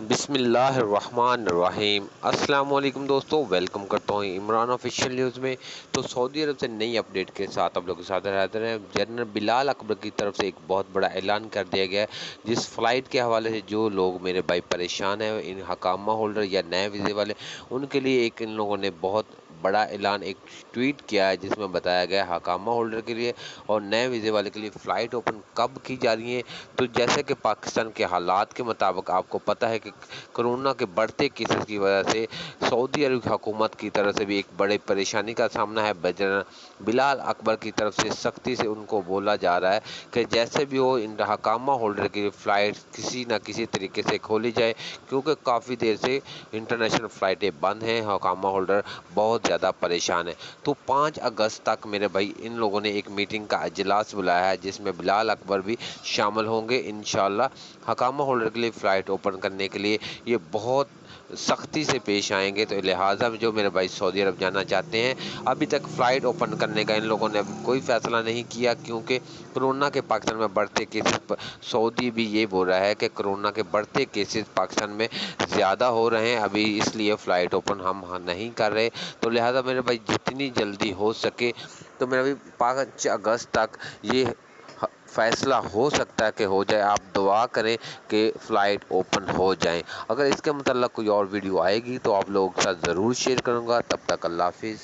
बिस्मिल्लाह अर्रहमान अर्रहीम। अस्सलाम वालेकुम दोस्तों, वेलकम करता हूँ इमरान ऑफिशियल न्यूज़ में। तो सऊदी अरब से नई अपडेट के साथ आप लोगों के साथ हाजिर हैं। जनरल बिलाल अकबर की तरफ से एक बहुत बड़ा ऐलान कर दिया गया है, जिस फ़्लाइट के हवाले से जो लोग मेरे भाई परेशान हैं, इन हकामा होल्डर या नए वीज़े वाले, उनके लिए एक इन लोगों ने बहुत बड़ा ऐलान एक ट्वीट किया है, जिसमें बताया गया है हकामा होल्डर के लिए और नए वीज़े वाले के लिए फ़्लाइट ओपन कब की जा रही है। तो जैसे कि पाकिस्तान के हालात के मुताबिक आपको पता है कि कोरोना के बढ़ते केसेस की वजह से सऊदी अरब हुकूमत की तरफ से भी एक बड़े परेशानी का सामना है। बिलाल अकबर की तरफ से सख्ती से उनको बोला जा रहा है कि जैसे भी हो इन हकामा होल्डर की फ़्लाइट किसी न किसी तरीके से खोली जाए, क्योंकि काफ़ी देर से इंटरनेशनल फ़्लाइटें बंद हैं। हकामा होल्डर बहुत ज़्यादा परेशान है। तो 5 अगस्त तक मेरे भाई इन लोगों ने एक मीटिंग का इजलास बुलाया है, जिसमें बिलाल अकबर भी शामिल होंगे इंशाल्लाह। हकामा होल्डर के लिए फ़्लाइट ओपन करने के लिए ये बहुत सख्ती से पेश आएंगे। तो लिहाजा जो मेरे भाई सऊदी अरब जाना चाहते हैं, अभी तक फ़्लाइट ओपन करने का इन लोगों ने अभी कोई फ़ैसला नहीं किया, क्योंकि कोरोना के पाकिस्तान में बढ़ते केसेस, सऊदी भी ये बोल रहा है कि कोरोना के बढ़ते केसेस पाकिस्तान में ज़्यादा हो रहे हैं अभी, इसलिए फ़्लाइट ओपन हम नहीं कर रहे। तो लिहाजा मेरे भाई जितनी जल्दी हो सके, तो मेरा भी 5 अगस्त तक ये फैसला हो सकता है कि हो जाए। आप दुआ करें कि फ़्लाइट ओपन हो जाए। अगर इसके मतलब कोई और वीडियो आएगी तो आप लोगों के साथ ज़रूर शेयर करूँगा। तब तक अल्लाह हाफिज़।